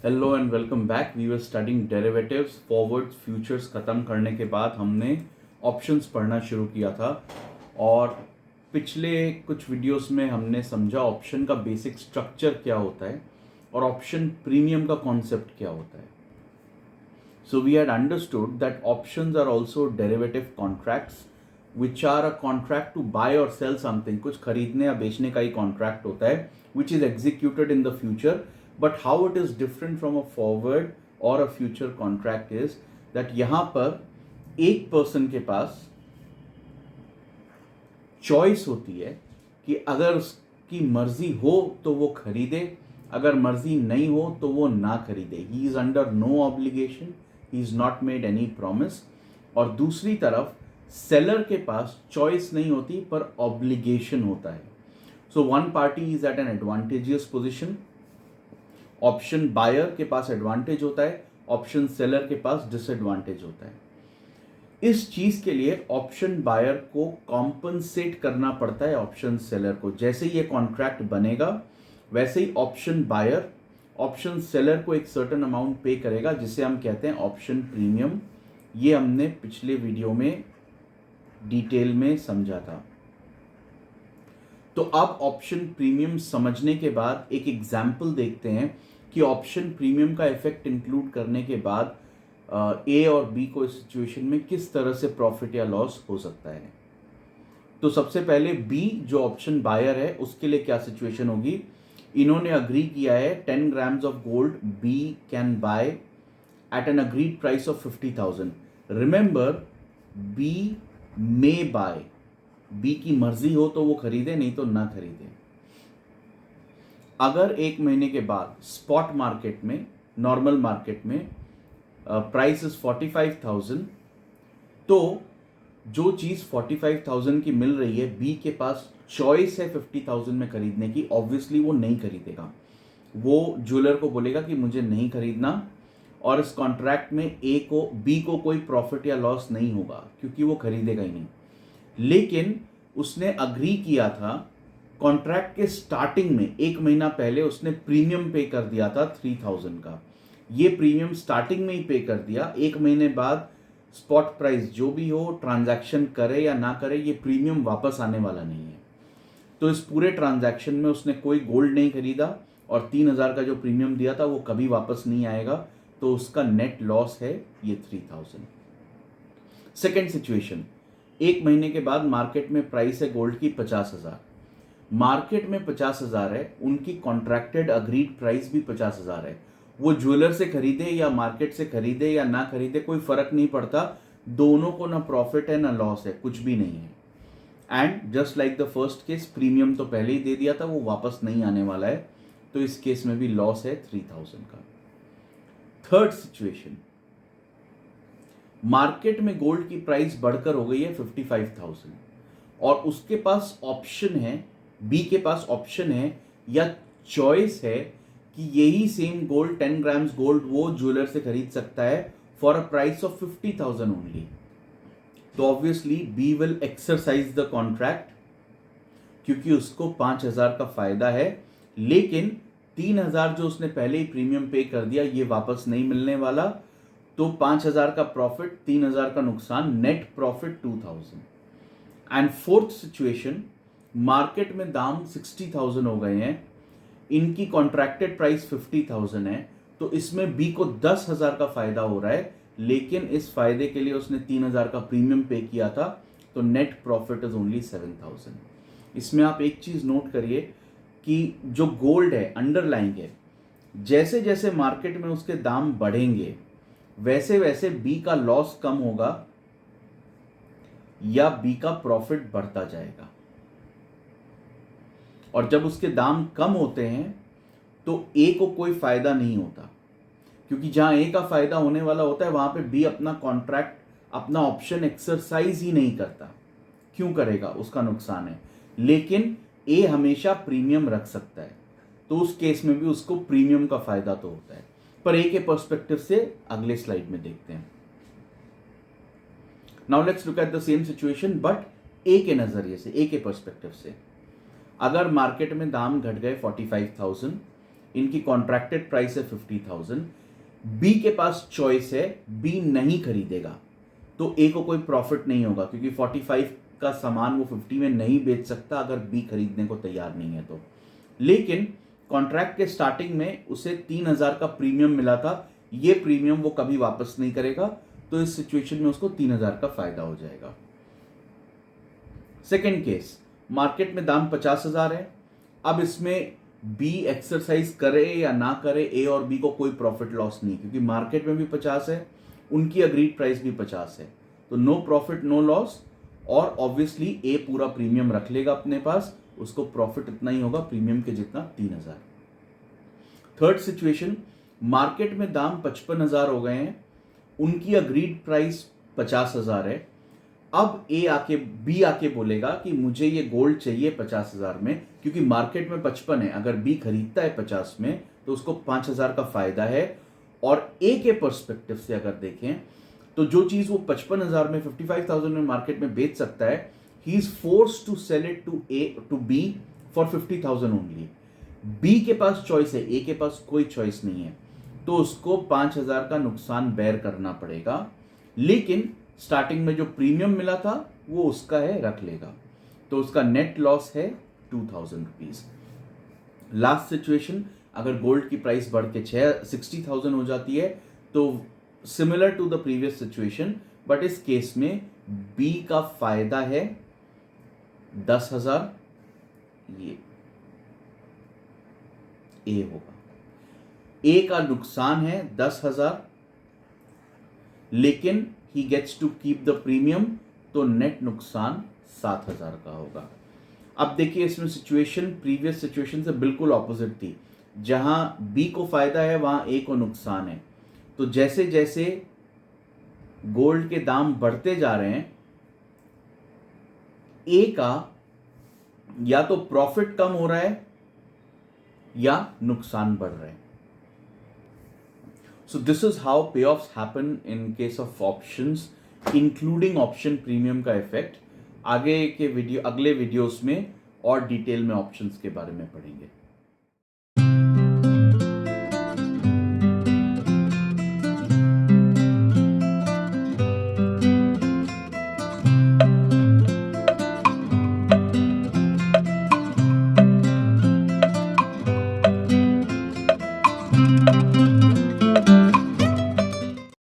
Hello and welcome back. We were studying derivatives, forwards, futures खत्म करने के बाद हमने ऑप्शंस पढ़ना शुरू किया था और पिछले कुछ वीडियोस में हमने समझा ऑप्शन का बेसिक स्ट्रक्चर क्या होता है और ऑप्शन प्रीमियम का कॉन्सेप्ट क्या होता है। So we had understood that options are also derivative contracts which are a contract to buy or sell something. कुछ खरीदने या बेचने का ही कॉन्ट्रैक्ट होता है which is executed in the future. But how it is different from a forward or a future contract is that यहां पर एक पर्सन के पास चॉइस होती है कि अगर उसकी मर्जी हो तो वो खरीदे, अगर मर्जी नहीं हो तो वो ना खरीदे। He is under no obligation, he is not made any promise. और दूसरी तरफ सेलर के पास चॉइस नहीं होती पर ऑब्लिगेशन होता है। So one party is at an advantageous position. Option buyer के पास एडवांटेज होता है, ऑप्शन सेलर के पास डिसएडवांटेज होता है। इस चीज के लिए ऑप्शन बायर को कॉम्पनसेट करना पड़ता है ऑप्शन सेलर को। जैसे ही ये कॉन्ट्रैक्ट बनेगा वैसे ही ऑप्शन बायर ऑप्शन सेलर को एक सर्टेन अमाउंट पे करेगा जिसे हम कहते हैं ऑप्शन प्रीमियम। ये हमने पिछले वीडियो में डिटेल में समझा था। तो अब ऑप्शन प्रीमियम समझने के बाद एक एग्जाम्पल देखते हैं कि ऑप्शन प्रीमियम का इफेक्ट इंक्लूड करने के बाद ए और बी को इस सिचुएशन में किस तरह से प्रॉफिट या लॉस हो सकता है। तो सबसे पहले बी जो ऑप्शन बायर है उसके लिए क्या सिचुएशन होगी। इन्होंने अग्री किया है 10 grams of gold B can buy at an agreed price of 50,000। Remember, B may buy, B की मर्जी हो तो वो खरीदे, नहीं तो ना खरीदे। अगर एक महीने के बाद स्पॉट मार्केट में, नॉर्मल मार्केट में प्राइस इज 45,000, तो जो चीज 45,000 की मिल रही है, बी के पास चॉइस है 50,000 में खरीदने की, ऑब्वियसली वो नहीं खरीदेगा। वो ज्वेलर को बोलेगा कि मुझे नहीं खरीदना और इस कॉन्ट्रैक्ट में बी को कोई प्रॉफिट या लॉस नहीं होगा क्योंकि वो खरीदेगा ही नहीं। लेकिन उसने अग्री किया था कॉन्ट्रैक्ट के स्टार्टिंग में, एक महीना पहले उसने प्रीमियम पे कर दिया था 3,000 का। ये प्रीमियम स्टार्टिंग में ही पे कर दिया। एक महीने बाद स्पॉट प्राइस जो भी हो, ट्रांजैक्शन करे या ना करे, ये प्रीमियम वापस आने वाला नहीं है। तो इस पूरे ट्रांजैक्शन में उसने कोई गोल्ड नहीं खरीदा और 3,000 का जो प्रीमियम दिया था वो कभी वापस नहीं आएगा। तो उसका नेट लॉस है ये 3,000। सेकेंड सिचुएशन, एक महीने के बाद मार्केट में प्राइस है गोल्ड की 50,000। मार्केट में 50,000 है, उनकी कॉन्ट्रैक्टेड अग्रीड प्राइस भी 50,000 है। वो ज्वेलर से खरीदे या मार्केट से खरीदे या ना खरीदे कोई फर्क नहीं पड़ता, दोनों को ना प्रॉफिट है ना लॉस है, कुछ भी नहीं है। And just like the first case, premium तो पहले ही दे दिया था, वो वापस नहीं आने वाला है, तो इस केस में भी लॉस है 3,000 का। थर्ड सिचुएशन, मार्केट में गोल्ड की प्राइस बढ़कर हो गई है 55,000 और उसके पास ऑप्शन है, बी के पास ऑप्शन है या चॉइस है कि यही सेम गोल्ड 10 ग्राम्स गोल्ड वो ज्वेलर से खरीद सकता है for a price of 50,000 only. तो obviously B will exercise the contract क्योंकि उसको 5,000 का फायदा है, लेकिन 3,000 जो उसने पहले ही प्रीमियम पे कर दिया ये वापस नहीं मिलने वाला। तो 5,000 का प्रॉफिट, 3,000 का नुकसान, net profit 2,000। And fourth situation, market में दाम 60,000 हो गए हैं, इनकी कॉन्ट्रैक्टेड प्राइस 50,000 है, तो इसमें बी को 10,000 का फायदा हो रहा है, लेकिन इस फायदे के लिए उसने 3,000 का प्रीमियम पे किया था, तो नेट प्रॉफिट इज ओनली 7,000। इसमें आप एक चीज नोट करिए कि जो गोल्ड है अंडरलाइंग है, जैसे जैसे मार्केट में उसके दाम बढ़ेंगे वैसे वैसे बी का लॉस कम होगा या बी का प्रॉफिट बढ़ता जाएगा। और जब उसके दाम कम होते हैं तो ए को कोई फायदा नहीं होता, क्योंकि जहां ए का फायदा होने वाला होता है वहां पे बी अपना कॉन्ट्रैक्ट, अपना ऑप्शन एक्सरसाइज ही नहीं करता। क्यों करेगा, उसका नुकसान है। लेकिन ए हमेशा प्रीमियम रख सकता है, तो उस केस में भी उसको प्रीमियम का फायदा तो होता है। पर ए के पर्सपेक्टिव से अगले स्लाइड में देखते हैं। Now let's look at the same situation but A के नजरिए से, ए के पर्सपेक्टिव से। अगर मार्केट में दाम घट गए 45,000, इनकी कॉन्ट्रैक्टेड प्राइस है 50,000, बी के पास चॉइस है, बी नहीं खरीदेगा तो ए को कोई प्रॉफिट नहीं होगा, क्योंकि 45 का सामान वो 50 में नहीं बेच सकता अगर बी खरीदने को तैयार नहीं है तो। लेकिन कॉन्ट्रैक्ट के स्टार्टिंग में उसे 3,000 का प्रीमियम मिला था, ये प्रीमियम वो कभी वापस नहीं करेगा, तो इस सिचुएशन में उसको 3,000 का फायदा हो जाएगा। सेकेंड केस, मार्केट में दाम 50,000 है। अब इसमें बी एक्सरसाइज करे या ना करे, ए और बी को कोई प्रॉफिट लॉस नहीं, क्योंकि मार्केट में भी 50 है, उनकी अग्रीड प्राइस भी 50 है, तो नो प्रॉफिट नो लॉस। और ऑब्वियसली ए पूरा प्रीमियम रख लेगा अपने पास, उसको प्रॉफिट इतना ही होगा प्रीमियम के जितना, 3,000। थर्ड सिचुएशन, मार्केट में दाम 55,000 हो गए हैं, उनकी अग्रीड प्राइस 50,000 है। अब बी आके बोलेगा कि मुझे ये गोल्ड चाहिए 50,000 में, क्योंकि मार्केट में 55 है, अगर बी खरीदता है 50 में तो उसको 5,000 का फायदा है। और ए के पर्सपेक्टिव से अगर देखें तो जो चीज वो 55,000 में 55,000 में मार्केट में बेच सकता है, he is force to sell it to B for 50,000 only. B के पास चॉइस है, ए के पास कोई चॉइस नहीं है, तो उसको 5,000 का नुकसान बेयर करना पड़ेगा। लेकिन स्टार्टिंग में जो प्रीमियम मिला था वो उसका है, रख लेगा, तो उसका नेट लॉस है 2,000 रुपीज। लास्ट सिचुएशन, अगर गोल्ड की प्राइस बढ़ के 60,000 हो जाती है तो similar to the previous situation, but इस केस में बी का फायदा है 10,000, ये ए होगा, ए का नुकसान है 10,000, लेकिन he gets to keep the premium, तो नेट नुकसान 7,000 का होगा। अब देखिए इसमें सिचुएशन प्रीवियस सिचुएशन से बिल्कुल ऑपोजिट थी, जहां बी को फायदा है वहां ए को नुकसान है। तो जैसे जैसे गोल्ड के दाम बढ़ते जा रहे हैं, ए का या तो प्रॉफिट कम हो रहा है या नुकसान बढ़ रहा है। So this is how payoffs happen in case of options, including option premium का इफेक्ट। अगले वीडियोस में और डिटेल में ऑप्शंस के बारे में पढ़ेंगे।